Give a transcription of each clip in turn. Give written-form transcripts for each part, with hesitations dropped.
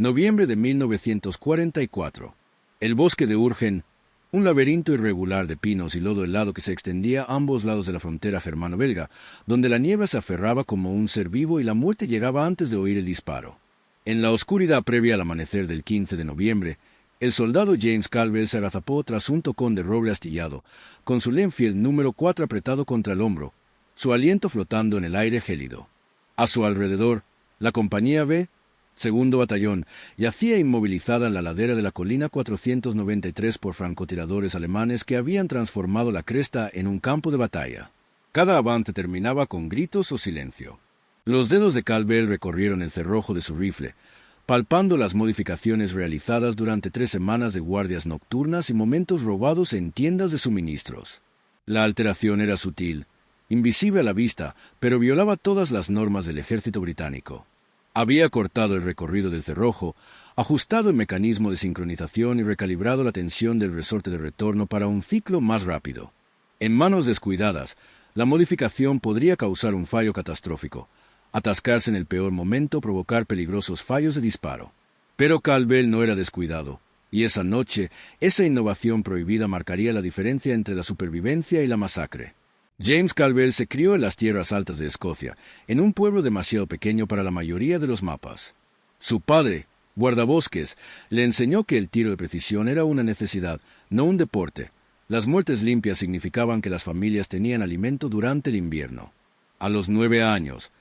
Noviembre de 1944. El bosque de Urgen, un laberinto irregular de pinos y lodo helado que se extendía a ambos lados de la frontera germano-belga, donde la niebla se aferraba como un ser vivo y la muerte llegaba antes de oír el disparo. En la oscuridad previa al amanecer del 15 de noviembre, el soldado James Calvel se agazapó tras un tocón de roble astillado, con su Lenfield número 4 apretado contra el hombro, su aliento flotando en el aire gélido. A su alrededor, la compañía B, segundo batallón, yacía inmovilizada en la ladera de la colina 493 por francotiradores alemanes que habían transformado la cresta en un campo de batalla. Cada avance terminaba con gritos o silencio. Los dedos de Calvel recorrieron el cerrojo de su rifle, palpando las modificaciones realizadas durante 3 semanas de guardias nocturnas y momentos robados en tiendas de suministros. La alteración era sutil, invisible a la vista, pero violaba todas las normas del ejército británico. Había cortado el recorrido del cerrojo, ajustado el mecanismo de sincronización y recalibrado la tensión del resorte de retorno para un ciclo más rápido. En manos descuidadas, la modificación podría causar un fallo catastrófico, atascarse en el peor momento, provocar peligrosos fallos de disparo. Pero Calvel no era descuidado, y esa noche, esa innovación prohibida marcaría la diferencia entre la supervivencia y la masacre. James Calvel se crió en las tierras altas de Escocia, en un pueblo demasiado pequeño para la mayoría de los mapas. Su padre, guardabosques, le enseñó que el tiro de precisión era una necesidad, no un deporte. Las muertes limpias significaban que las familias tenían alimento durante el invierno. A los 9 años,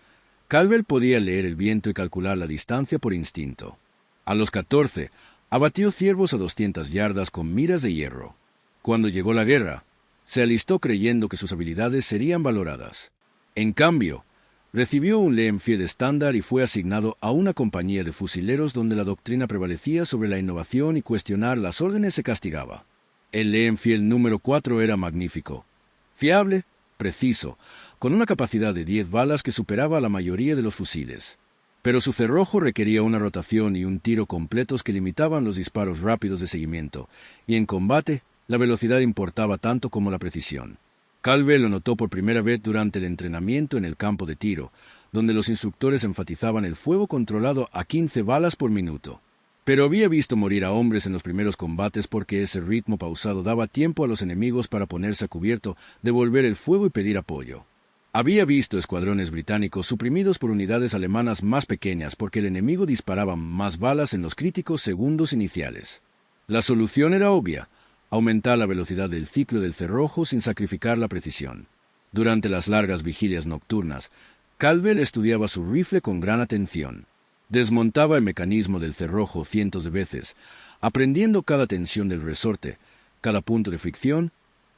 Calvel podía leer el viento y calcular la distancia por instinto. A los 14, abatió ciervos a 200 yardas con miras de hierro. Cuando llegó la guerra, se alistó creyendo que sus habilidades serían valoradas. En cambio, recibió un Lenfield estándar y fue asignado a una compañía de fusileros donde la doctrina prevalecía sobre la innovación y cuestionar las órdenes se castigaba. El Lenfield número 4 era magnífico, fiable, preciso, con una capacidad de 10 balas que superaba a la mayoría de los fusiles. Pero su cerrojo requería una rotación y un tiro completos que limitaban los disparos rápidos de seguimiento, y en combate, la velocidad importaba tanto como la precisión. Calvel lo notó por primera vez durante el entrenamiento en el campo de tiro, donde los instructores enfatizaban el fuego controlado a 15 balas por minuto. Pero había visto morir a hombres en los primeros combates porque ese ritmo pausado daba tiempo a los enemigos para ponerse a cubierto, devolver el fuego y pedir apoyo. Había visto escuadrones británicos suprimidos por unidades alemanas más pequeñas porque el enemigo disparaba más balas en los críticos segundos iniciales. La solución era obvia: aumentar la velocidad del ciclo del cerrojo sin sacrificar la precisión. Durante las largas vigilias nocturnas, Calvel estudiaba su rifle con gran atención. Desmontaba el mecanismo del cerrojo cientos de veces, aprendiendo cada tensión del resorte, cada punto de fricción,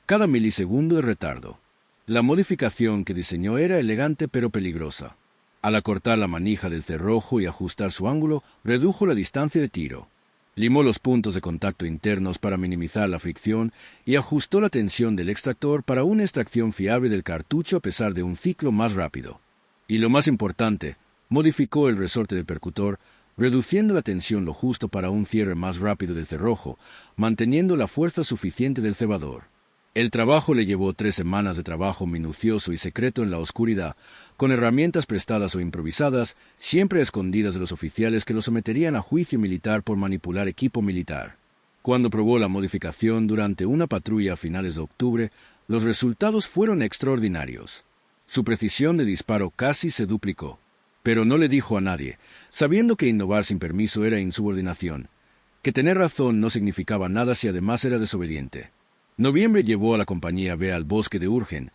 cada milisegundo de retardo. La modificación que diseñó era elegante pero peligrosa. Al acortar la manija del cerrojo y ajustar su ángulo, redujo la distancia de tiro. Limó los puntos de contacto internos para minimizar la fricción y ajustó la tensión del extractor para una extracción fiable del cartucho a pesar de un ciclo más rápido. Y lo más importante, modificó el resorte del percutor, reduciendo la tensión lo justo para un cierre más rápido del cerrojo, manteniendo la fuerza suficiente del cebador. El trabajo le llevó 3 semanas de trabajo minucioso y secreto en la oscuridad, con herramientas prestadas o improvisadas, siempre escondidas de los oficiales que lo someterían a juicio militar por manipular equipo militar. Cuando probó la modificación durante una patrulla a finales de octubre, los resultados fueron extraordinarios. Su precisión de disparo casi se duplicó, pero no le dijo a nadie, sabiendo que innovar sin permiso era insubordinación, que tener razón no significaba nada si además era desobediente. Noviembre llevó a la compañía B al bosque de Urgen,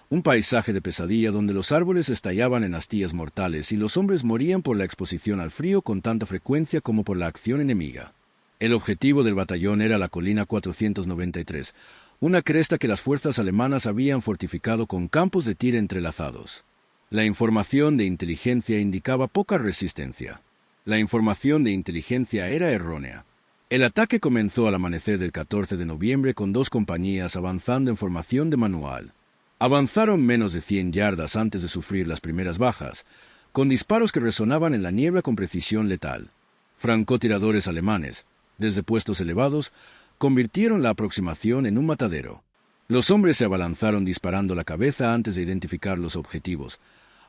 un paisaje de pesadilla donde los árboles estallaban en astillas mortales y los hombres morían por la exposición al frío con tanta frecuencia como por la acción enemiga. El objetivo del batallón era la colina 493, una cresta que las fuerzas alemanas habían fortificado con campos de tiro entrelazados. La información de inteligencia indicaba poca resistencia. La información de inteligencia era errónea. El ataque comenzó al amanecer del 14 de noviembre con 2 compañías avanzando en formación de manual. Avanzaron menos de 100 yardas antes de sufrir las primeras bajas, con disparos que resonaban en la niebla con precisión letal. Francotiradores alemanes, desde puestos elevados, convirtieron la aproximación en un matadero. Los hombres se abalanzaron disparando la cabeza antes de identificar los objetivos,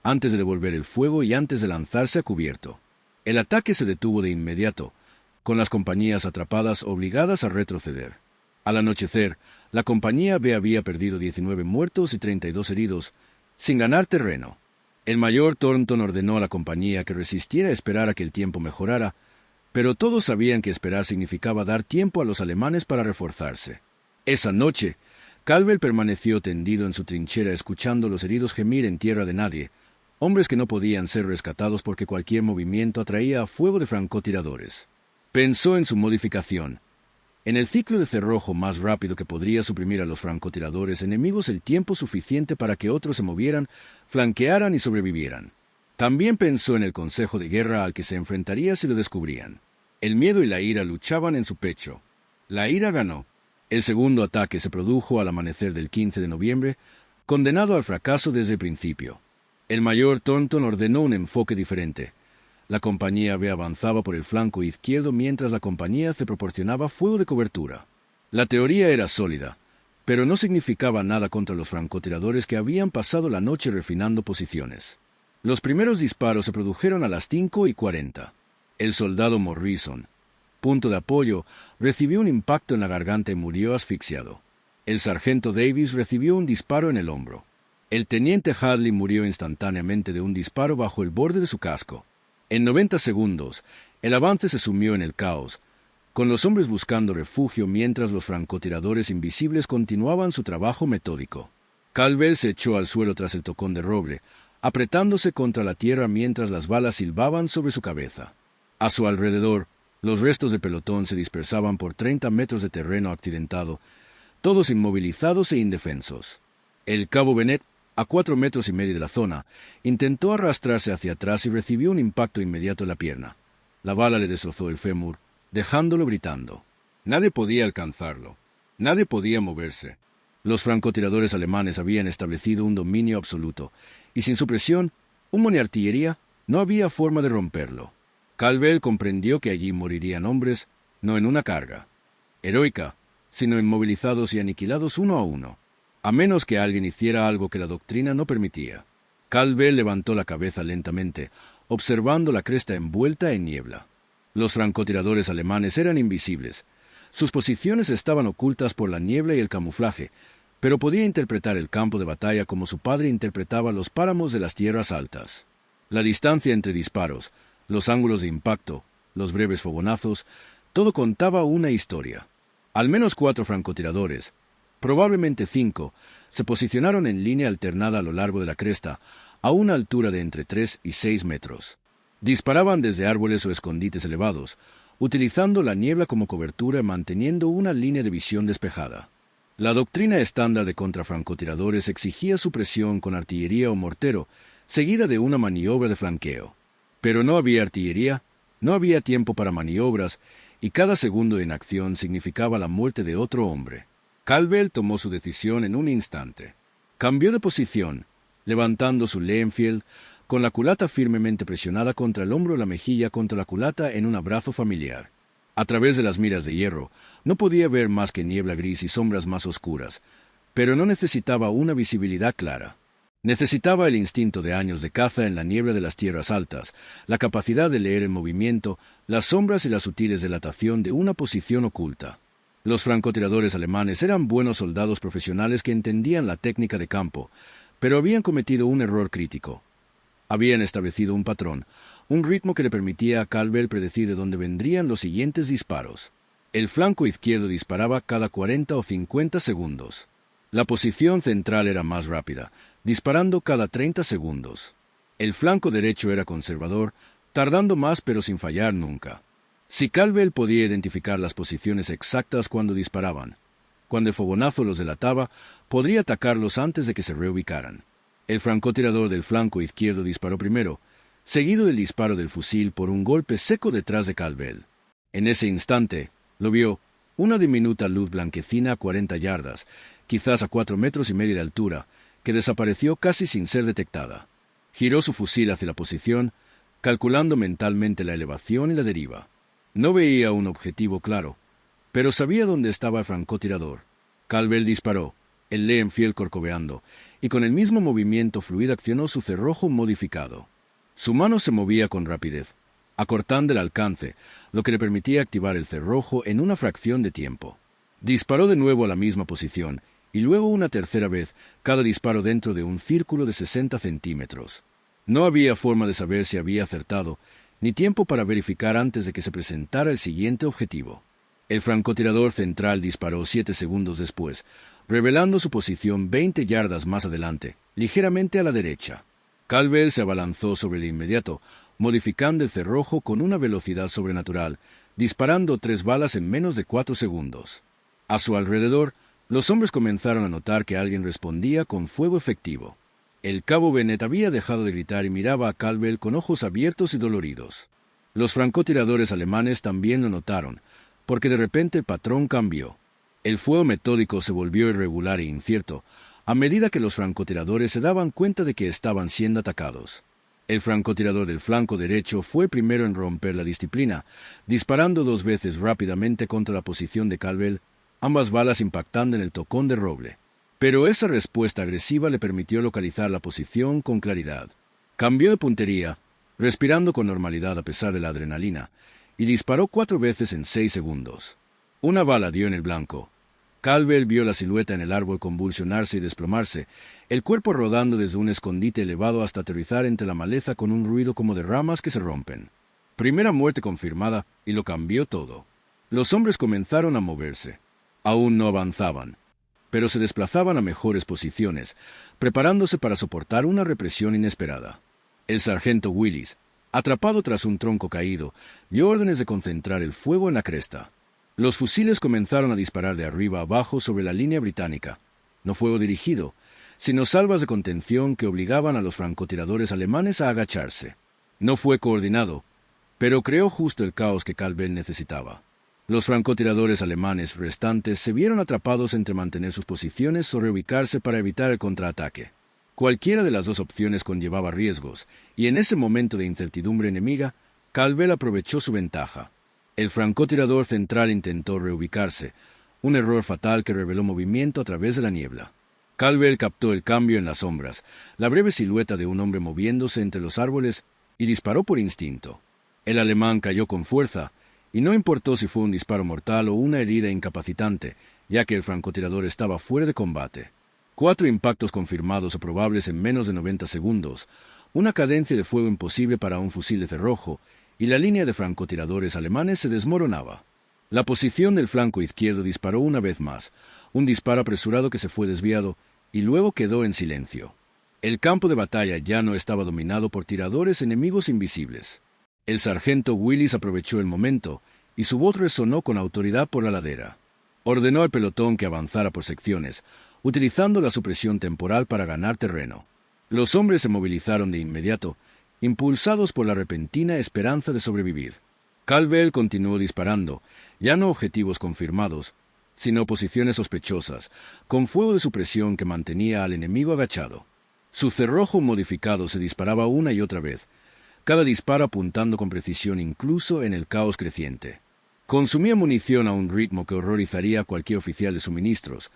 antes de devolver el fuego y antes de lanzarse a cubierto. El ataque se detuvo de inmediato, con las compañías atrapadas obligadas a retroceder. Al anochecer, la compañía B había perdido 19 muertos y 32 heridos, sin ganar terreno. El mayor Thornton ordenó a la compañía que resistiera a esperar a que el tiempo mejorara, pero todos sabían que esperar significaba dar tiempo a los alemanes para reforzarse. Esa noche, Caldwell permaneció tendido en su trinchera escuchando los heridos gemir en tierra de nadie, hombres que no podían ser rescatados porque cualquier movimiento atraía a fuego de francotiradores. Pensó en su modificación. En el ciclo de cerrojo más rápido que podría suprimir a los francotiradores enemigos el tiempo suficiente para que otros se movieran, flanquearan y sobrevivieran. También pensó en el consejo de guerra al que se enfrentaría si lo descubrían. El miedo y la ira luchaban en su pecho. La ira ganó. El segundo ataque se produjo al amanecer del 15 de noviembre, condenado al fracaso desde el principio. El mayor Thornton ordenó un enfoque diferente. La compañía B avanzaba por el flanco izquierdo mientras la compañía C proporcionaba fuego de cobertura. La teoría era sólida, pero no significaba nada contra los francotiradores que habían pasado la noche refinando posiciones. Los primeros disparos se produjeron a las 5:40. El soldado Morrison, punto de apoyo, recibió un impacto en la garganta y murió asfixiado. El sargento Davis recibió un disparo en el hombro. El teniente Hadley murió instantáneamente de un disparo bajo el borde de su casco. En 90 segundos, el avance se sumió en el caos, con los hombres buscando refugio mientras los francotiradores invisibles continuaban su trabajo metódico. Caldwell se echó al suelo tras el tocón de roble, apretándose contra la tierra mientras las balas silbaban sobre su cabeza. A su alrededor, los restos del pelotón se dispersaban por 30 metros de terreno accidentado, todos inmovilizados e indefensos. El cabo Bennett, a 4,5 metros de la zona, intentó arrastrarse hacia atrás y recibió un impacto inmediato en la pierna. La bala le destrozó el fémur, dejándolo gritando. Nadie podía alcanzarlo. Nadie podía moverse. Los francotiradores alemanes habían establecido un dominio absoluto, y sin su presión, humo ni artillería, no había forma de romperlo. Caldwell comprendió que allí morirían hombres, no en una carga heroica, sino inmovilizados y aniquilados uno a uno, a menos que alguien hiciera algo que la doctrina no permitía. Caldwell levantó la cabeza lentamente, observando la cresta envuelta en niebla. Los francotiradores alemanes eran invisibles. Sus posiciones estaban ocultas por la niebla y el camuflaje, pero podía interpretar el campo de batalla como su padre interpretaba los páramos de las tierras altas. La distancia entre disparos, los ángulos de impacto, los breves fogonazos, todo contaba una historia. Al menos 4 francotiradores, probablemente 5, se posicionaron en línea alternada a lo largo de la cresta, a una altura de entre 3 y 6 metros. Disparaban desde árboles o escondites elevados, utilizando la niebla como cobertura y manteniendo una línea de visión despejada. La doctrina estándar de contrafrancotiradores exigía su presión con artillería o mortero, seguida de una maniobra de flanqueo. Pero no había artillería, no había tiempo para maniobras, y cada segundo en acción significaba la muerte de otro hombre. Caldwell tomó su decisión en un instante. Cambió de posición, levantando su Leenfield, con la culata firmemente presionada contra el hombro y la mejilla contra la culata en un abrazo familiar. A través de las miras de hierro, no podía ver más que niebla gris y sombras más oscuras, pero no necesitaba una visibilidad clara. Necesitaba el instinto de años de caza en la niebla de las tierras altas, la capacidad de leer el movimiento, las sombras y la sutil delatación de una posición oculta. Los francotiradores alemanes eran buenos soldados profesionales que entendían la técnica de campo, pero habían cometido un error crítico. Habían establecido un patrón, un ritmo que le permitía a Caldwell predecir de dónde vendrían los siguientes disparos. El flanco izquierdo disparaba cada 40 o 50 segundos. La posición central era más rápida, disparando cada 30 segundos. El flanco derecho era conservador, tardando más pero sin fallar nunca. Si Caldwell podía identificar las posiciones exactas cuando disparaban, cuando el fogonazo los delataba, podría atacarlos antes de que se reubicaran. El francotirador del flanco izquierdo disparó primero, seguido del disparo del fusil por un golpe seco detrás de Caldwell. En ese instante, lo vio, una diminuta luz blanquecina a 40 yardas, quizás a 4,5 metros de altura, que desapareció casi sin ser detectada. Giró su fusil hacia la posición, calculando mentalmente la elevación y la deriva. No veía un objetivo claro, pero sabía dónde estaba el francotirador. Caldwell disparó, el Leenfield corcoveando, y con el mismo movimiento fluido accionó su cerrojo modificado. Su mano se movía con rapidez, acortando el alcance, lo que le permitía activar el cerrojo en una fracción de tiempo. Disparó de nuevo a la misma posición, y luego una tercera vez, cada disparo dentro de un círculo de 60 centímetros. No había forma de saber si había acertado, ni tiempo para verificar antes de que se presentara el siguiente objetivo. El francotirador central disparó 7 segundos después, revelando su posición 20 yardas más adelante, ligeramente a la derecha. Caldwell se abalanzó sobre el inmediato, modificando el cerrojo con una velocidad sobrenatural, disparando 3 balas en menos de 4 segundos. A su alrededor, los hombres comenzaron a notar que alguien respondía con fuego efectivo. El cabo Bennett había dejado de gritar y miraba a Caldwell con ojos abiertos y doloridos. Los francotiradores alemanes también lo notaron, porque de repente el patrón cambió. El fuego metódico se volvió irregular e incierto, a medida que los francotiradores se daban cuenta de que estaban siendo atacados. El francotirador del flanco derecho fue el primero en romper la disciplina, disparando 2 veces rápidamente contra la posición de Caldwell, ambas balas impactando en el tocón de roble. Pero esa respuesta agresiva le permitió localizar la posición con claridad. Cambió de puntería, respirando con normalidad a pesar de la adrenalina, y disparó 4 veces en 6 segundos. Una bala dio en el blanco. Caldwell vio la silueta en el árbol convulsionarse y desplomarse, el cuerpo rodando desde un escondite elevado hasta aterrizar entre la maleza con un ruido como de ramas que se rompen. Primera muerte confirmada, y lo cambió todo. Los hombres comenzaron a moverse. Aún no avanzaban, pero se desplazaban a mejores posiciones, preparándose para soportar una represión inesperada. El sargento Willis, atrapado tras un tronco caído, dio órdenes de concentrar el fuego en la cresta. Los fusiles comenzaron a disparar de arriba a abajo sobre la línea británica. No fuego dirigido, sino salvas de contención que obligaban a los francotiradores alemanes a agacharse. No fue coordinado, pero creó justo el caos que Caldwell necesitaba. Los francotiradores alemanes restantes se vieron atrapados entre mantener sus posiciones o reubicarse para evitar el contraataque. Cualquiera de las dos opciones conllevaba riesgos, y en ese momento de incertidumbre enemiga, Caldwell aprovechó su ventaja. El francotirador central intentó reubicarse, un error fatal que reveló movimiento a través de la niebla. Caldwell captó el cambio en las sombras, la breve silueta de un hombre moviéndose entre los árboles, y disparó por instinto. El alemán cayó con fuerza, y no importó si fue un disparo mortal o una herida incapacitante, ya que el francotirador estaba fuera de combate. 4 impactos confirmados o probables en menos de 90 segundos, una cadencia de fuego imposible para un fusil de cerrojo, y la línea de francotiradores alemanes se desmoronaba. La posición del flanco izquierdo disparó una vez más, un disparo apresurado que se fue desviado, y luego quedó en silencio. El campo de batalla ya no estaba dominado por tiradores enemigos invisibles. El sargento Willis aprovechó el momento, y su voz resonó con autoridad por la ladera. Ordenó al pelotón que avanzara por secciones, utilizando la supresión temporal para ganar terreno. Los hombres se movilizaron de inmediato, impulsados por la repentina esperanza de sobrevivir. Caldwell continuó disparando, ya no objetivos confirmados, sino posiciones sospechosas, con fuego de supresión que mantenía al enemigo agachado. Su cerrojo modificado se disparaba una y otra vez, cada disparo apuntando con precisión incluso en el caos creciente. Consumía munición a un ritmo que horrorizaría a cualquier oficial de suministros,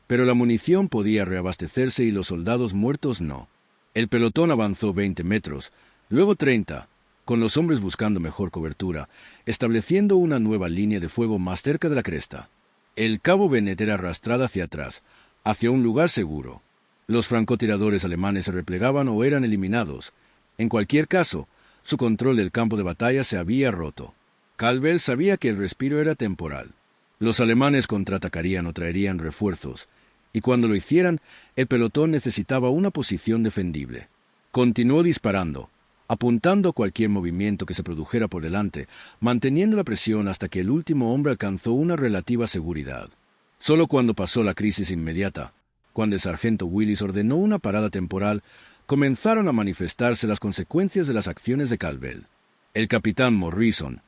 pero la munición podía reabastecerse y los soldados muertos no. El pelotón avanzó 20 metros, luego 30, con los hombres buscando mejor cobertura, estableciendo una nueva línea de fuego más cerca de la cresta. El cabo Bennett era arrastrado hacia atrás, hacia un lugar seguro. Los francotiradores alemanes se replegaban o eran eliminados. En cualquier caso, su control del campo de batalla se había roto. Caldwell sabía que el respiro era temporal. Los alemanes contraatacarían o traerían refuerzos, y cuando lo hicieran, el pelotón necesitaba una posición defendible. Continuó disparando, apuntando a cualquier movimiento que se produjera por delante, manteniendo la presión hasta que el último hombre alcanzó una relativa seguridad. Solo cuando pasó la crisis inmediata, cuando el sargento Willis ordenó una parada temporal, comenzaron a manifestarse las consecuencias de las acciones de Caldwell. El capitán Morrison,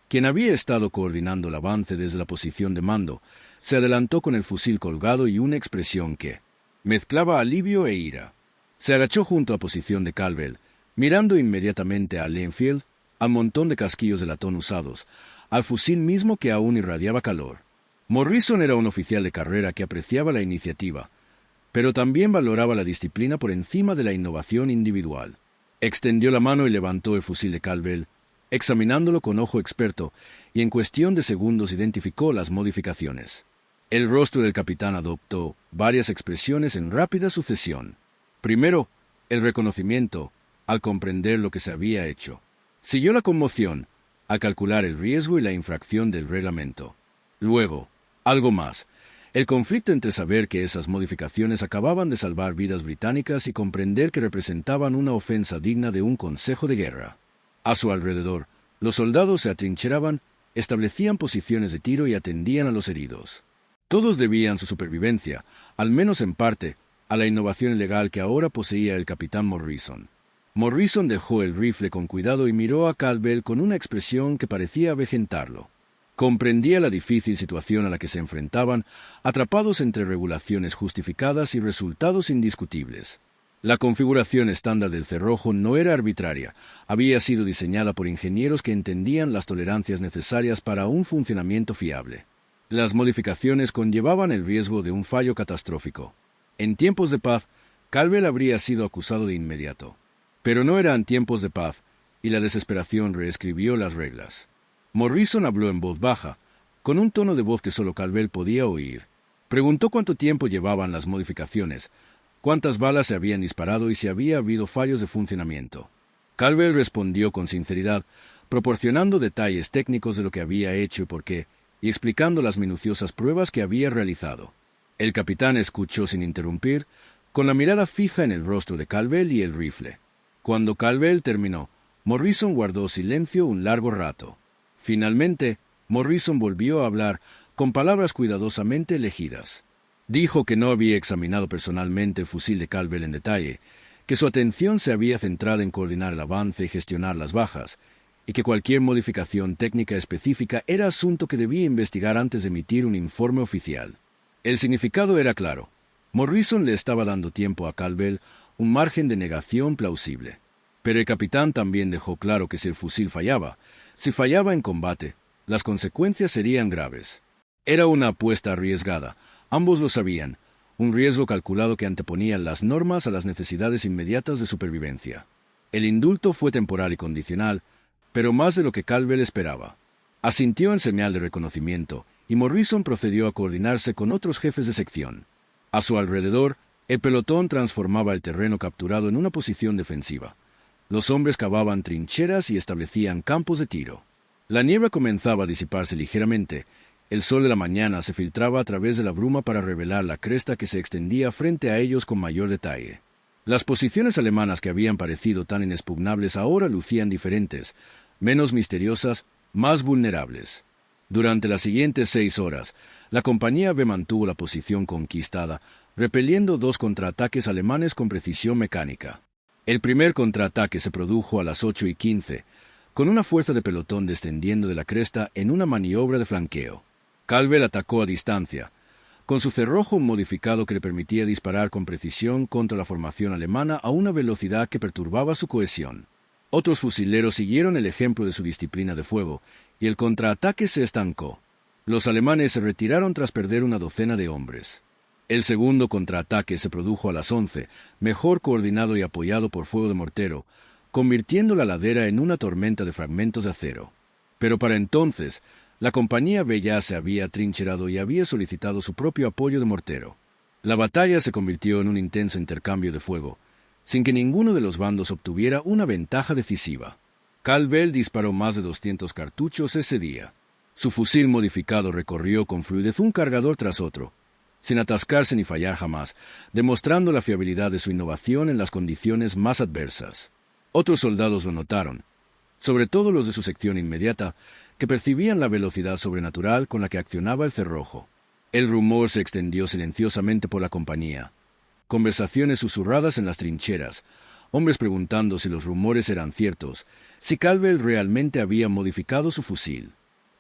quien había estado coordinando el avance desde la posición de mando, se adelantó con el fusil colgado y una expresión que mezclaba alivio e ira. Se agachó junto a la posición de Caldwell, mirando inmediatamente a Linfield, al montón de casquillos de latón usados, al fusil mismo que aún irradiaba calor. Morrison era un oficial de carrera que apreciaba la iniciativa, pero también valoraba la disciplina por encima de la innovación individual. Extendió la mano y levantó el fusil de Caldwell, examinándolo con ojo experto, y en cuestión de segundos identificó las modificaciones. El rostro del capitán adoptó varias expresiones en rápida sucesión. Primero, el reconocimiento, al comprender lo que se había hecho. Siguió la conmoción, al calcular el riesgo y la infracción del reglamento. Luego, algo más, el conflicto entre saber que esas modificaciones acababan de salvar vidas británicas y comprender que representaban una ofensa digna de un consejo de guerra. A su alrededor, los soldados se atrincheraban, establecían posiciones de tiro y atendían a los heridos. Todos debían su supervivencia, al menos en parte, a la innovación ilegal que ahora poseía el capitán Morrison. Morrison dejó el rifle con cuidado y miró a Caldwell con una expresión que parecía avejentarlo. Comprendía la difícil situación a la que se enfrentaban, atrapados entre regulaciones justificadas y resultados indiscutibles. La configuración estándar del cerrojo no era arbitraria, había sido diseñada por ingenieros que entendían las tolerancias necesarias para un funcionamiento fiable. Las modificaciones conllevaban el riesgo de un fallo catastrófico. En tiempos de paz, Caldwell habría sido acusado de inmediato. Pero no eran tiempos de paz, y la desesperación reescribió las reglas. Morrison habló en voz baja, con un tono de voz que solo Caldwell podía oír. Preguntó cuánto tiempo llevaban las modificaciones, cuántas balas se habían disparado y si había habido fallos de funcionamiento. Caldwell respondió con sinceridad, proporcionando detalles técnicos de lo que había hecho y por qué, y explicando las minuciosas pruebas que había realizado. El capitán escuchó sin interrumpir, con la mirada fija en el rostro de Caldwell y el rifle. Cuando Caldwell terminó, Morrison guardó silencio un largo rato. Finalmente, Morrison volvió a hablar con palabras cuidadosamente elegidas. Dijo que no había examinado personalmente el fusil de Caldwell en detalle, que su atención se había centrado en coordinar el avance y gestionar las bajas, y que cualquier modificación técnica específica era asunto que debía investigar antes de emitir un informe oficial. El significado era claro. Morrison le estaba dando tiempo a Caldwell un margen de negación plausible. Pero el capitán también dejó claro que si el fusil fallaba, si fallaba en combate, las consecuencias serían graves. Era una apuesta arriesgada, ambos lo sabían, un riesgo calculado que anteponía las normas a las necesidades inmediatas de supervivencia. El indulto fue temporal y condicional, pero más de lo que Caldwell esperaba. Asintió en señal de reconocimiento, y Morrison procedió a coordinarse con otros jefes de sección. A su alrededor, el pelotón transformaba el terreno capturado en una posición defensiva. Los hombres cavaban trincheras y establecían campos de tiro. La niebla comenzaba a disiparse ligeramente. El sol de la mañana se filtraba a través de la bruma para revelar la cresta que se extendía frente a ellos con mayor detalle. Las posiciones alemanas que habían parecido tan inexpugnables ahora lucían diferentes, menos misteriosas, más vulnerables. Durante las siguientes 6 horas, la compañía B mantuvo la posición conquistada, repeliendo 2 contraataques alemanes con precisión mecánica. El primer contraataque se produjo a las 8:15, con una fuerza de pelotón descendiendo de la cresta en una maniobra de flanqueo. Caldwell atacó a distancia, con su cerrojo modificado que le permitía disparar con precisión contra la formación alemana a una velocidad que perturbaba su cohesión. Otros fusileros siguieron el ejemplo de su disciplina de fuego, y el contraataque se estancó. Los alemanes se retiraron tras perder una docena de hombres. El segundo contraataque se produjo a las 11, mejor coordinado y apoyado por fuego de mortero, convirtiendo la ladera en una tormenta de fragmentos de acero. Pero para entonces, la compañía B ya se había atrincherado y había solicitado su propio apoyo de mortero. La batalla se convirtió en un intenso intercambio de fuego, sin que ninguno de los bandos obtuviera una ventaja decisiva. Caldwell disparó más de 200 cartuchos ese día. Su fusil modificado recorrió con fluidez un cargador tras otro, sin atascarse ni fallar jamás, demostrando la fiabilidad de su innovación en las condiciones más adversas. Otros soldados lo notaron, sobre todo los de su sección inmediata, que percibían la velocidad sobrenatural con la que accionaba el cerrojo. El rumor se extendió silenciosamente por la compañía. Conversaciones susurradas en las trincheras, hombres preguntando si los rumores eran ciertos, si Caldwell realmente había modificado su fusil.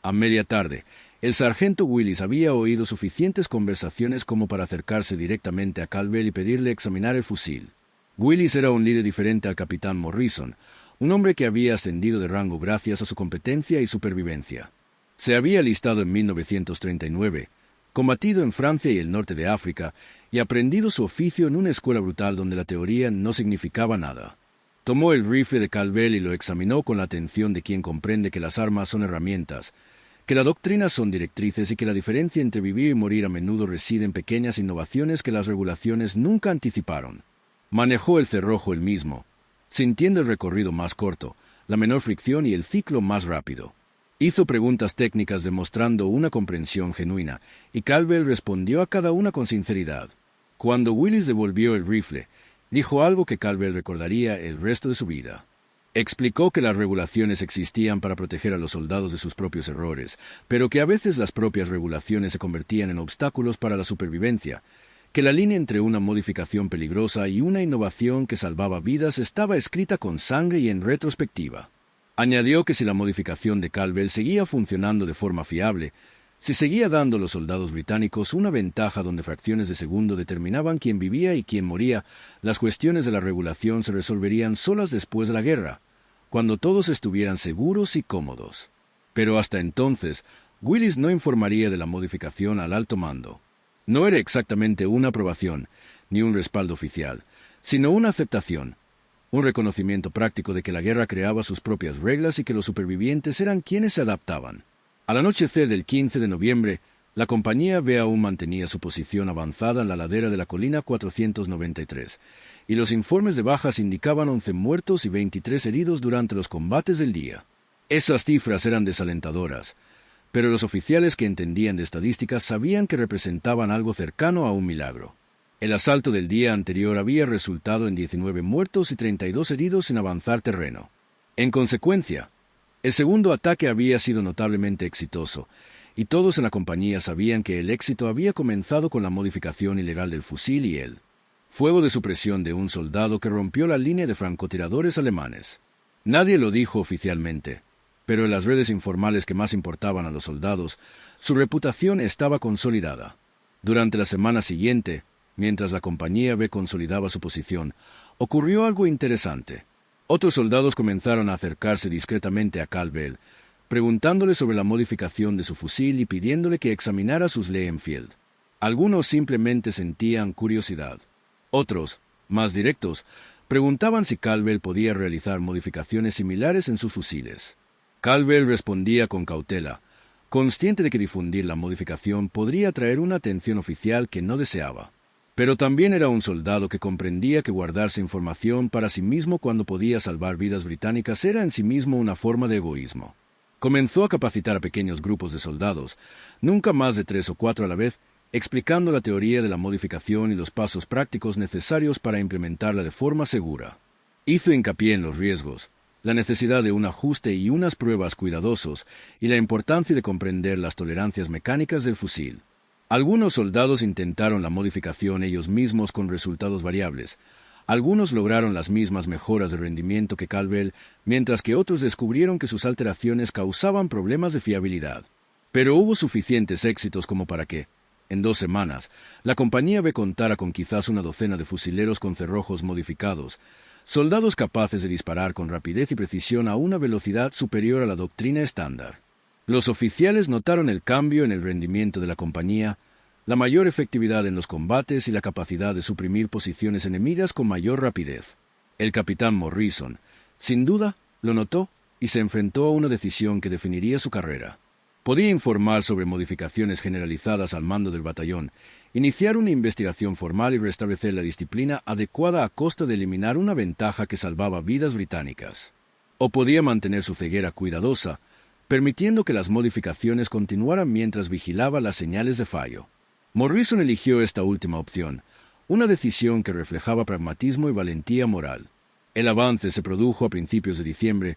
A media tarde, el sargento Willis había oído suficientes conversaciones como para acercarse directamente a Caldwell y pedirle examinar el fusil. Willis era un líder diferente al capitán Morrison, un hombre que había ascendido de rango gracias a su competencia y supervivencia. Se había alistado en 1939, combatido en Francia y el norte de África, y aprendido su oficio en una escuela brutal donde la teoría no significaba nada. Tomó el rifle de Calvel y lo examinó con la atención de quien comprende que las armas son herramientas, que las doctrinas son directrices y que la diferencia entre vivir y morir a menudo reside en pequeñas innovaciones que las regulaciones nunca anticiparon. Manejó el cerrojo él mismo, sintiendo el recorrido más corto, la menor fricción y el ciclo más rápido. Hizo preguntas técnicas demostrando una comprensión genuina, y Calvel respondió a cada una con sinceridad. Cuando Willis devolvió el rifle, dijo algo que Calvel recordaría el resto de su vida. Explicó que las regulaciones existían para proteger a los soldados de sus propios errores, pero que a veces las propias regulaciones se convertían en obstáculos para la supervivencia, que la línea entre una modificación peligrosa y una innovación que salvaba vidas estaba escrita con sangre y en retrospectiva. Añadió que si la modificación de Calvel seguía funcionando de forma fiable, si seguía dando a los soldados británicos una ventaja donde fracciones de segundo determinaban quién vivía y quién moría, las cuestiones de la regulación se resolverían solas después de la guerra, cuando todos estuvieran seguros y cómodos. Pero hasta entonces, Willis no informaría de la modificación al alto mando. No era exactamente una aprobación, ni un respaldo oficial, sino una aceptación, un reconocimiento práctico de que la guerra creaba sus propias reglas y que los supervivientes eran quienes se adaptaban. Al anochecer del 15 de noviembre, la compañía B aún mantenía su posición avanzada en la ladera de la colina 493, y los informes de bajas indicaban 11 muertos y 23 heridos durante los combates del día. Esas cifras eran desalentadoras, pero los oficiales que entendían de estadísticas sabían que representaban algo cercano a un milagro. El asalto del día anterior había resultado en 19 muertos y 32 heridos sin avanzar terreno. En consecuencia, el segundo ataque había sido notablemente exitoso, y todos en la compañía sabían que el éxito había comenzado con la modificación ilegal del fusil y el fuego de supresión de un soldado que rompió la línea de francotiradores alemanes. Nadie lo dijo oficialmente, pero en las redes informales que más importaban a los soldados, su reputación estaba consolidada. Durante la semana siguiente, mientras la compañía B consolidaba su posición, ocurrió algo interesante. Otros soldados comenzaron a acercarse discretamente a Calvel, preguntándole sobre la modificación de su fusil y pidiéndole que examinara sus Leenfield. Algunos simplemente sentían curiosidad. Otros, más directos, preguntaban si Calvel podía realizar modificaciones similares en sus fusiles. Calvel respondía con cautela, consciente de que difundir la modificación podría traer una atención oficial que no deseaba. Pero también era un soldado que comprendía que guardarse información para sí mismo cuando podía salvar vidas británicas era en sí mismo una forma de egoísmo. Comenzó a capacitar a pequeños grupos de soldados, nunca más de 3 o 4 a la vez, explicando la teoría de la modificación y los pasos prácticos necesarios para implementarla de forma segura. Hizo hincapié en los riesgos, la necesidad de un ajuste y unas pruebas cuidadosos, y la importancia de comprender las tolerancias mecánicas del fusil. Algunos soldados intentaron la modificación ellos mismos con resultados variables. Algunos lograron las mismas mejoras de rendimiento que Calvel, mientras que otros descubrieron que sus alteraciones causaban problemas de fiabilidad. Pero hubo suficientes éxitos como para que, en 2 semanas, la compañía B contara con quizás una docena de fusileros con cerrojos modificados, soldados capaces de disparar con rapidez y precisión a una velocidad superior a la doctrina estándar. Los oficiales notaron el cambio en el rendimiento de la compañía, la mayor efectividad en los combates y la capacidad de suprimir posiciones enemigas con mayor rapidez. El capitán Morrison, sin duda, lo notó y se enfrentó a una decisión que definiría su carrera. Podía informar sobre modificaciones generalizadas al mando del batallón, iniciar una investigación formal y restablecer la disciplina adecuada a costa de eliminar una ventaja que salvaba vidas británicas. O podía mantener su ceguera cuidadosa, permitiendo que las modificaciones continuaran mientras vigilaba las señales de fallo. Morrison eligió esta última opción, una decisión que reflejaba pragmatismo y valentía moral. El avance se produjo a principios de diciembre,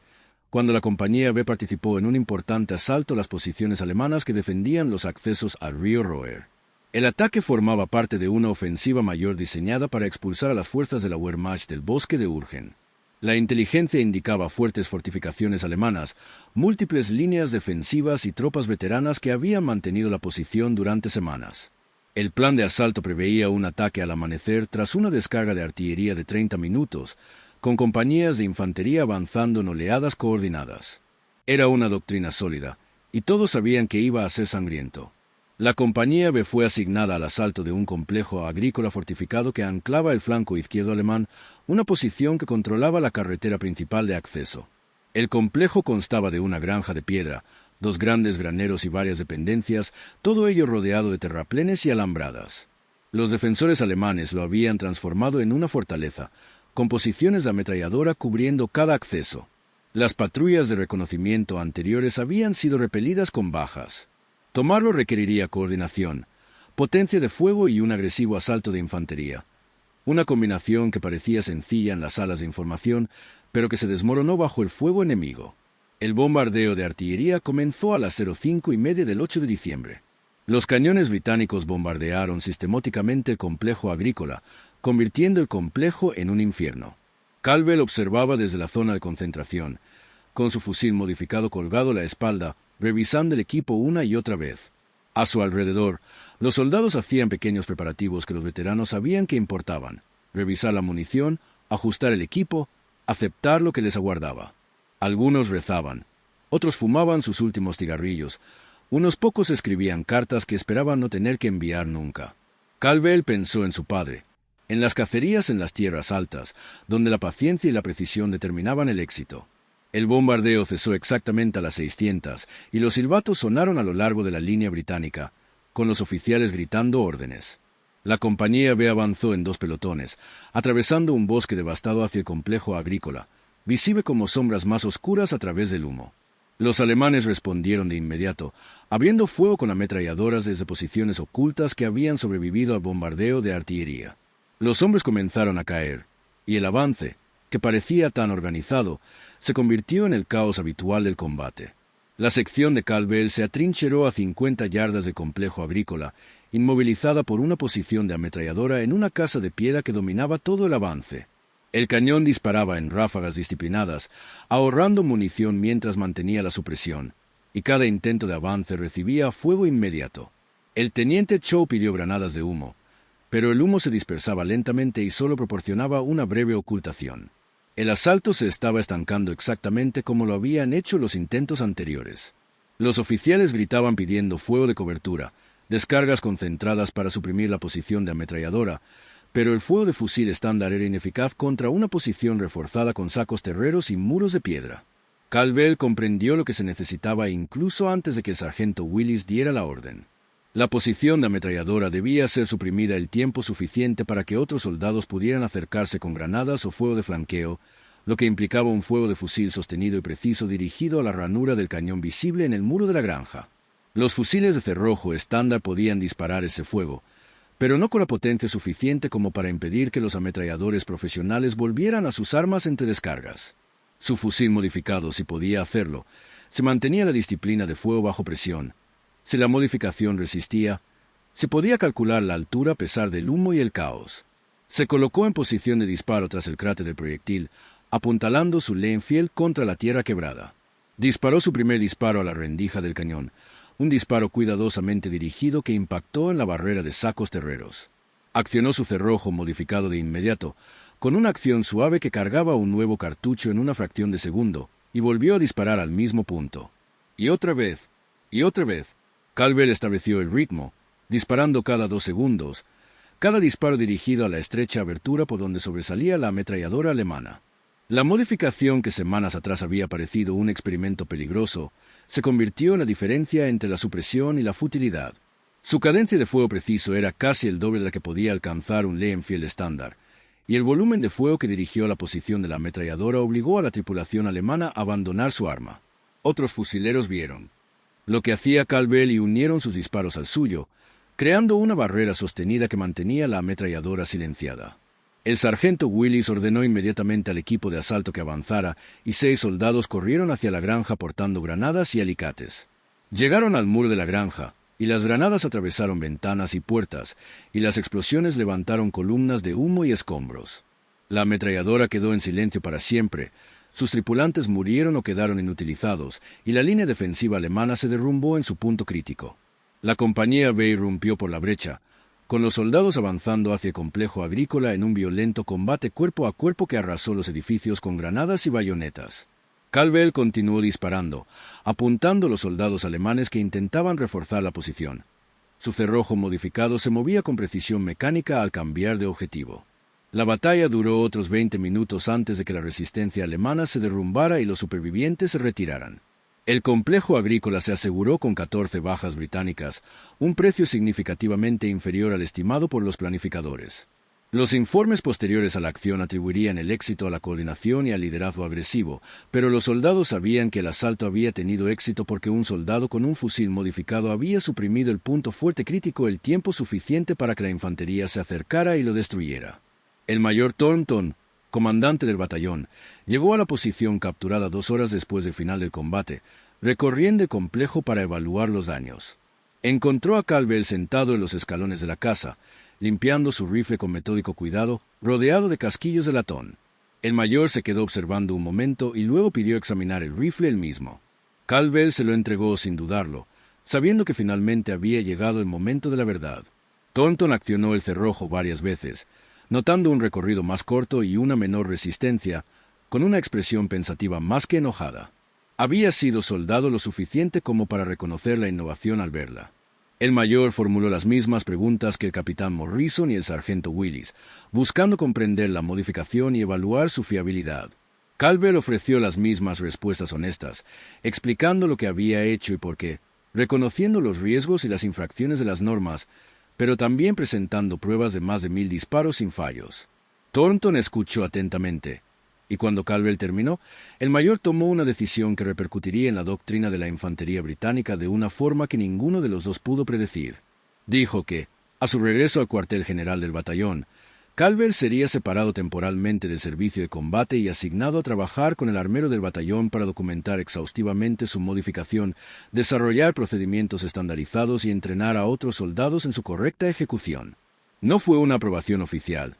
cuando la compañía B participó en un importante asalto a las posiciones alemanas que defendían los accesos al río Roer. El ataque formaba parte de una ofensiva mayor diseñada para expulsar a las fuerzas de la Wehrmacht del bosque de Urgen. La inteligencia indicaba fuertes fortificaciones alemanas, múltiples líneas defensivas y tropas veteranas que habían mantenido la posición durante semanas. El plan de asalto preveía un ataque al amanecer tras una descarga de artillería de 30 minutos, con compañías de infantería avanzando en oleadas coordinadas. Era una doctrina sólida, y todos sabían que iba a ser sangriento. La compañía B fue asignada al asalto de un complejo agrícola fortificado que anclaba el flanco izquierdo alemán, una posición que controlaba la carretera principal de acceso. El complejo constaba de una granja de piedra, dos grandes graneros y varias dependencias, todo ello rodeado de terraplenes y alambradas. Los defensores alemanes lo habían transformado en una fortaleza, con posiciones de ametralladora cubriendo cada acceso. Las patrullas de reconocimiento anteriores habían sido repelidas con bajas. Tomarlo requeriría coordinación, potencia de fuego y un agresivo asalto de infantería. Una combinación que parecía sencilla en las salas de información, pero que se desmoronó bajo el fuego enemigo. El bombardeo de artillería comenzó a las 05:30 del 8 de diciembre. Los cañones británicos bombardearon sistemáticamente el complejo agrícola, convirtiendo el complejo en un infierno. Caldwell observaba desde la zona de concentración, con su fusil modificado colgado a la espalda, revisando el equipo una y otra vez. A su alrededor, los soldados hacían pequeños preparativos que los veteranos sabían que importaban: revisar la munición, ajustar el equipo, aceptar lo que les aguardaba. Algunos rezaban, otros fumaban sus últimos cigarrillos, unos pocos escribían cartas que esperaban no tener que enviar nunca. Caldwell pensó en su padre, en las cacerías en las tierras altas, donde la paciencia y la precisión determinaban el éxito. El bombardeo cesó exactamente a las 600, y los silbatos sonaron a lo largo de la línea británica, con los oficiales gritando órdenes. La compañía B avanzó en dos pelotones, atravesando un bosque devastado hacia el complejo agrícola, visible como sombras más oscuras a través del humo. Los alemanes respondieron de inmediato, abriendo fuego con ametralladoras desde posiciones ocultas que habían sobrevivido al bombardeo de artillería. Los hombres comenzaron a caer, y el avance, que parecía tan organizado, se convirtió en el caos habitual del combate. La sección de Caldwell se atrincheró a 50 yardas del complejo agrícola, inmovilizada por una posición de ametralladora en una casa de piedra que dominaba todo el avance. El cañón disparaba en ráfagas disciplinadas, ahorrando munición mientras mantenía la supresión, y cada intento de avance recibía fuego inmediato. El teniente Chow pidió granadas de humo, pero el humo se dispersaba lentamente y solo proporcionaba una breve ocultación. El asalto se estaba estancando exactamente como lo habían hecho los intentos anteriores. Los oficiales gritaban pidiendo fuego de cobertura, descargas concentradas para suprimir la posición de ametralladora, pero el fuego de fusil estándar era ineficaz contra una posición reforzada con sacos terreros y muros de piedra. Caldwell comprendió lo que se necesitaba incluso antes de que el sargento Willis diera la orden. La posición de ametralladora debía ser suprimida el tiempo suficiente para que otros soldados pudieran acercarse con granadas o fuego de flanqueo, lo que implicaba un fuego de fusil sostenido y preciso dirigido a la ranura del cañón visible en el muro de la granja. Los fusiles de cerrojo estándar podían disparar ese fuego, pero no con la potencia suficiente como para impedir que los ametralladores profesionales volvieran a sus armas entre descargas. Su fusil modificado, si podía hacerlo, se mantenía la disciplina de fuego bajo presión. Si la modificación resistía, se podía calcular la altura a pesar del humo y el caos. Se colocó en posición de disparo tras el cráter del proyectil, apuntalando su Leenfield contra la tierra quebrada. Disparó su primer disparo a la rendija del cañón, un disparo cuidadosamente dirigido que impactó en la barrera de sacos terreros. Accionó su cerrojo modificado de inmediato, con una acción suave que cargaba un nuevo cartucho en una fracción de segundo, y volvió a disparar al mismo punto. Y otra vez, y otra vez. Caldwell estableció el ritmo, disparando cada 2 segundos, cada disparo dirigido a la estrecha abertura por donde sobresalía la ametralladora alemana. La modificación que semanas atrás había parecido un experimento peligroso, se convirtió en la diferencia entre la supresión y la futilidad. Su cadencia de fuego preciso era casi el doble de la que podía alcanzar un Leenfield estándar, y el volumen de fuego que dirigió a la posición de la ametralladora obligó a la tripulación alemana a abandonar su arma. Otros fusileros vieron lo que hacía Caldwell y unieron sus disparos al suyo, creando una barrera sostenida que mantenía la ametralladora silenciada. El sargento Willis ordenó inmediatamente al equipo de asalto que avanzara, y 6 soldados corrieron hacia la granja portando granadas y alicates. Llegaron al muro de la granja, y las granadas atravesaron ventanas y puertas, y las explosiones levantaron columnas de humo y escombros. La ametralladora quedó en silencio para siempre. Sus tripulantes murieron o quedaron inutilizados, y la línea defensiva alemana se derrumbó en su punto crítico. La compañía B irrumpió por la brecha, con los soldados avanzando hacia el complejo agrícola en un violento combate cuerpo a cuerpo que arrasó los edificios con granadas y bayonetas. Caldwell continuó disparando, apuntando a los soldados alemanes que intentaban reforzar la posición. Su cerrojo modificado se movía con precisión mecánica al cambiar de objetivo. La batalla duró otros 20 minutos antes de que la resistencia alemana se derrumbara y los supervivientes se retiraran. El complejo agrícola se aseguró con 14 bajas británicas, un precio significativamente inferior al estimado por los planificadores. Los informes posteriores a la acción atribuirían el éxito a la coordinación y al liderazgo agresivo, pero los soldados sabían que el asalto había tenido éxito porque un soldado con un fusil modificado había suprimido el punto fuerte crítico el tiempo suficiente para que la infantería se acercara y lo destruyera. El mayor Thornton, comandante del batallón, llegó a la posición capturada 2 horas después del final del combate, recorriendo el complejo para evaluar los daños. Encontró a Caldwell sentado en los escalones de la casa, limpiando su rifle con metódico cuidado, rodeado de casquillos de latón. El mayor se quedó observando un momento y luego pidió examinar el rifle él mismo. Caldwell se lo entregó sin dudarlo, sabiendo que finalmente había llegado el momento de la verdad. Thornton accionó el cerrojo varias veces, notando un recorrido más corto y una menor resistencia, con una expresión pensativa más que enojada. Había sido soldado lo suficiente como para reconocer la innovación al verla. El mayor formuló las mismas preguntas que el capitán Morrison y el sargento Willis, buscando comprender la modificación y evaluar su fiabilidad. Caldwell ofreció las mismas respuestas honestas, explicando lo que había hecho y por qué, reconociendo los riesgos y las infracciones de las normas, pero también presentando pruebas de más de 1000 disparos sin fallos. Thornton escuchó atentamente, y cuando Caldwell terminó, el mayor tomó una decisión que repercutiría en la doctrina de la infantería británica de una forma que ninguno de los dos pudo predecir. Dijo que, a su regreso al cuartel general del batallón, Caldwell sería separado temporalmente del servicio de combate y asignado a trabajar con el armero del batallón para documentar exhaustivamente su modificación, desarrollar procedimientos estandarizados y entrenar a otros soldados en su correcta ejecución. No fue una aprobación oficial,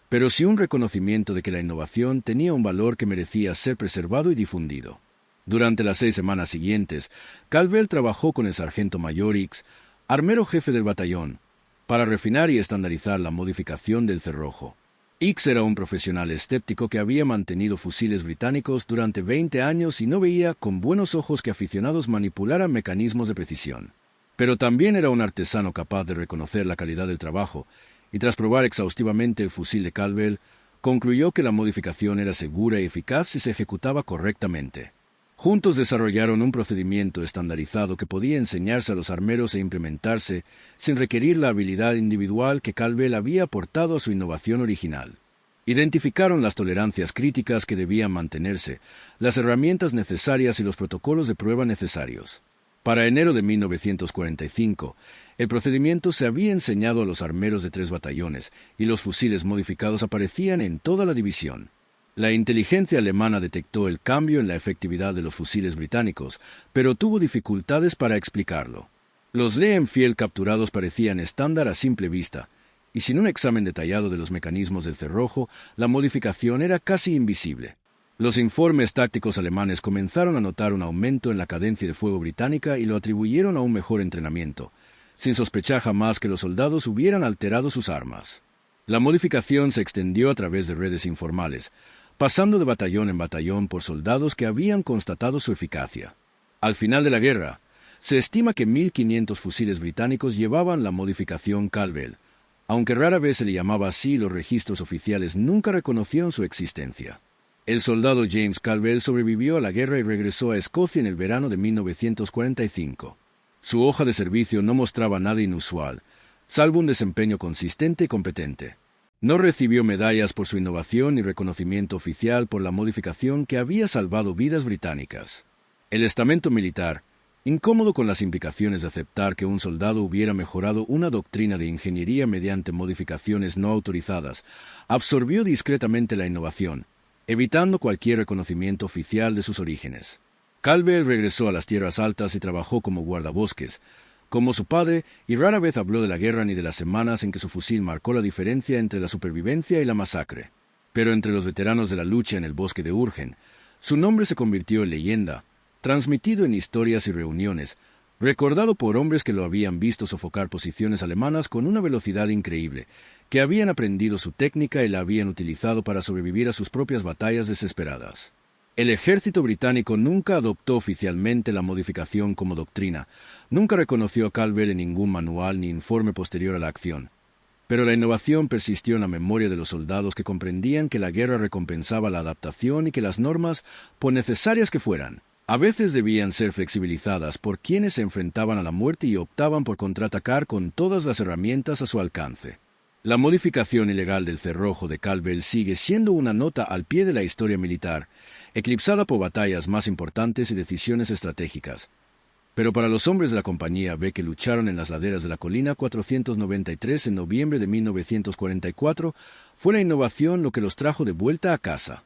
pero sí un reconocimiento de que la innovación tenía un valor que merecía ser preservado y difundido. Durante las 6 semanas siguientes, Caldwell trabajó con el sargento mayor X, armero jefe del batallón, para refinar y estandarizar la modificación del cerrojo. X era un profesional escéptico que había mantenido fusiles británicos durante 20 años y no veía con buenos ojos que aficionados manipularan mecanismos de precisión. Pero también era un artesano capaz de reconocer la calidad del trabajo, y tras probar exhaustivamente el fusil de Caldwell, concluyó que la modificación era segura y eficaz si se ejecutaba correctamente. Juntos desarrollaron un procedimiento estandarizado que podía enseñarse a los armeros e implementarse sin requerir la habilidad individual que Caldwell había aportado a su innovación original. Identificaron las tolerancias críticas que debían mantenerse, las herramientas necesarias y los protocolos de prueba necesarios. Para enero de 1945, el procedimiento se había enseñado a los armeros de 3 batallones y los fusiles modificados aparecían en toda la división. La inteligencia alemana detectó el cambio en la efectividad de los fusiles británicos, pero tuvo dificultades para explicarlo. Los Lehmfield capturados parecían estándar a simple vista, y sin un examen detallado de los mecanismos del cerrojo, la modificación era casi invisible. Los informes tácticos alemanes comenzaron a notar un aumento en la cadencia de fuego británica y lo atribuyeron a un mejor entrenamiento, sin sospechar jamás que los soldados hubieran alterado sus armas. La modificación se extendió a través de redes informales, pasando de batallón en batallón por soldados que habían constatado su eficacia. Al final de la guerra, se estima que 1500 fusiles británicos llevaban la modificación Caldwell, aunque rara vez se le llamaba así, los registros oficiales nunca reconocieron su existencia. El soldado James Caldwell sobrevivió a la guerra y regresó a Escocia en el verano de 1945. Su hoja de servicio no mostraba nada inusual, salvo un desempeño consistente y competente. No recibió medallas por su innovación ni reconocimiento oficial por la modificación que había salvado vidas británicas. El estamento militar, incómodo con las implicaciones de aceptar que un soldado hubiera mejorado una doctrina de ingeniería mediante modificaciones no autorizadas, absorbió discretamente la innovación, evitando cualquier reconocimiento oficial de sus orígenes. Caldwell regresó a las tierras altas y trabajó como guardabosques, como su padre, y rara vez habló de la guerra ni de las semanas en que su fusil marcó la diferencia entre la supervivencia y la masacre. Pero entre los veteranos de la lucha en el bosque de Urgen, su nombre se convirtió en leyenda, transmitido en historias y reuniones, recordado por hombres que lo habían visto sofocar posiciones alemanas con una velocidad increíble, que habían aprendido su técnica y la habían utilizado para sobrevivir a sus propias batallas desesperadas. El ejército británico nunca adoptó oficialmente la modificación como doctrina, nunca reconoció a Caldwell en ningún manual ni informe posterior a la acción. Pero la innovación persistió en la memoria de los soldados que comprendían que la guerra recompensaba la adaptación y que las normas, por necesarias que fueran, a veces debían ser flexibilizadas por quienes se enfrentaban a la muerte y optaban por contraatacar con todas las herramientas a su alcance. La modificación ilegal del cerrojo de Caldwell sigue siendo una nota al pie de la historia militar, eclipsada por batallas más importantes y decisiones estratégicas. Pero para los hombres de la compañía B que lucharon en las laderas de la colina 493 en noviembre de 1944, fue la innovación lo que los trajo de vuelta a casa.